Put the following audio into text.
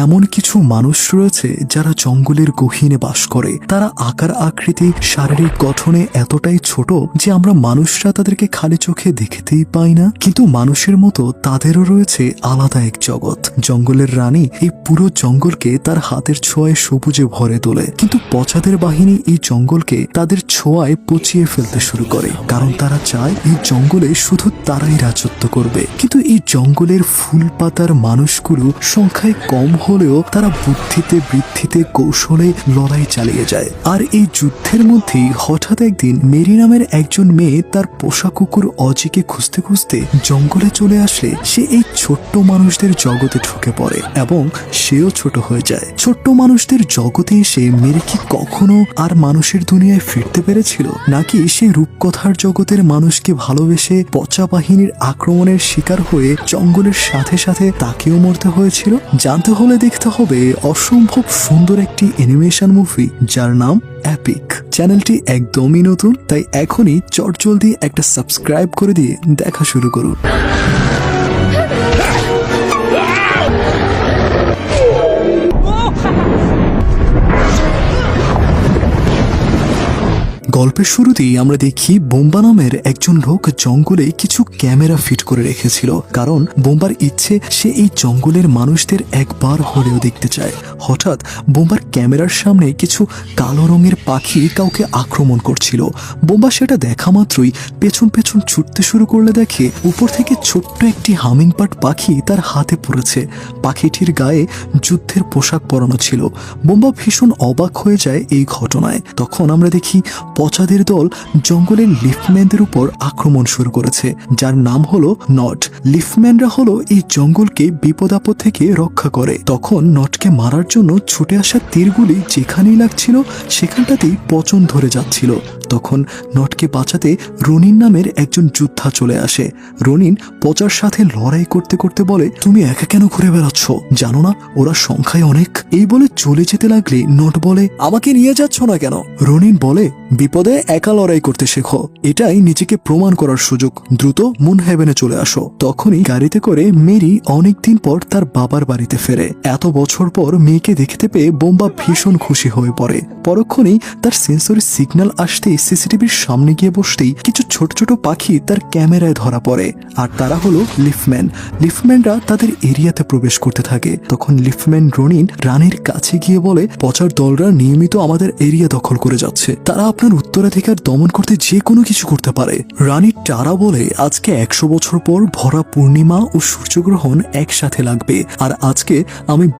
এমন কিছু মানুষ রয়েছে যারা জঙ্গলের গহীনে বাস করে। তারা আকার আকৃতি শারীরিক গঠনে এতটাই ছোট যে আমরা মানুষরা তাদেরকে খালি চোখে দেখতেই পাই না, কিন্তু মানুষের মতো তাদেরও রয়েছে আলাদা এক জগৎ। জঙ্গলের রানী এই পুরো জঙ্গলকে তার হাতের ছোঁয়ায় সবুজে ভরে তোলে, কিন্তু পচাদের বাহিনী এই জঙ্গলকে তাদের ছোঁয়ায় পচিয়ে ফেলতে শুরু করে, কারণ তারা চায় এই জঙ্গলে শুধু তারাই রাজত্ব করবে। কিন্তু এই জঙ্গলের ফুল পাতার মানুষগুলো সংখ্যায় কম হলেও তারা বুদ্ধিতে বৃদ্ধিতে কৌশলে লড়াই চালিয়ে যায়। আর এই যুদ্ধের মধ্যেই হঠাৎ একদিন মেরি নামের একজন মেয়ে তার পোষা কুকুর অজিকে খুঁজতে খুঁজতে জঙ্গলে চলে আসলে সে এই ছোট্ট মানুষদের জগতে ঢুকে পড়ে এবং সেও ছোট হয়ে যায়। ছোট্ট মানুষদের জগতে এসে মেরি কি কখনো আর মানুষের দুনিয়ায় ফিরতে পেরেছিল, নাকি সে রূপকথার জগতের মানুষকে ভালোবেসে পচা বাহিনীর আক্রমণের শিকার হয়ে জঙ্গলের সাথে সাথে তাকেও মরতে হয়েছিল? জানতে হলে দেখতে হবে অসম্ভব সুন্দর একটি অ্যানিমেশন মুভি যার নাম এপিক। চ্যানেলটি একদমই নতুন, তাই এখনই চটজলদি একটা সাবস্ক্রাইব করে দিয়ে দেখা শুরু করুন। গল্পের শুরুতেই আমরা দেখি বোম্বা নামের একজন লোক জঙ্গলে কিছু ক্যামেরা ফিট করে রেখেছিল, কারণ বোম্বার ইচ্ছে সে এই জঙ্গলের মানুষদের একবার হলেও দেখতে চায়। হঠাৎ বোম্বার ক্যামেরার সামনে কিছু কালো রঙের পাখি কাউকে আক্রমণ করছিল। বোম্বা সেটা দেখা মাত্রই পেছন পেছন ছুটতে শুরু করলে দেখে উপর থেকে ছোট্ট একটি হামিংবার্ড পাখি তার হাতে পড়েছে। পাখিটির গায়ে যুদ্ধের পোশাক পরানো ছিল। বোম্বা ভীষণ অবাক হয়ে যায় এই ঘটনায়। তখন আমরা দেখি পচাদের দল জঙ্গলের লিফম্যানদের উপর আক্রমণ শুরু করেছে, যার নাম হলো নট। লিফম্যানরা হলো এই জঙ্গলকে বিপদ আপদ থেকে রক্ষা করে। তখন নটকে মারার জন্য ছুটে আসা তীরগুলি যেখানেই লাগছিল সেখানটাতেই পচন ধরে যাচ্ছিল। তখন নটকে বাঁচাতে রনিন নামের একজন যোদ্ধা চলে আসে। রনিন পচার সাথে লড়াই করতে করতে বলে, তুমি একা কেন ঘুরে বেড়াচ্ছ? জানো না ওরা সংখ্যায় অনেক? এই বলে চলে যেতে লাগলে নট বলে, আমাকে নিয়ে যাচ্ছ না কেন? রনিন বলে, বিপদে একা লড়াই করতে শেখো, এটাই নিজেকে প্রমাণ করার সুযোগ। দ্রুত মুন হেভেনে চলে আসো। তখনই গাড়িতে করে মেরি অনেকদিন পর তার বাবার বাড়িতে ফেরে। এত বছর পর মেয়েকে দেখতে পেয়ে বোম্বা ভীষণ খুশি হয়ে পড়ে। পরক্ষণেই তার সেন্সরি সিগন্যাল আসতেই সিসিটিভির সামনে গিয়ে বসতেই কিছু ছোট ছোট পাখি তার ক্যামেরায় ধরা পড়ে, আর তারা হলো লিফম্যান। লিফম্যানরা তাদের এরিয়াতে প্রবেশ করতে থাকে। তখন লিফম্যান রনিন রানীর কাছে গিয়ে বলে, পচার দলরা নিয়মিত আমাদের এরিয়া দখল করে যাচ্ছে, তারা আপনার উত্তরাধিকার দমন করতে যে কোনো কিছু করতে পারে। রানী টারা বলে, আজকে 100 বছর পর ভরা পূর্ণিমা ও সূর্যগ্রহণ একসাথে লাগবে, আর আজকে আমি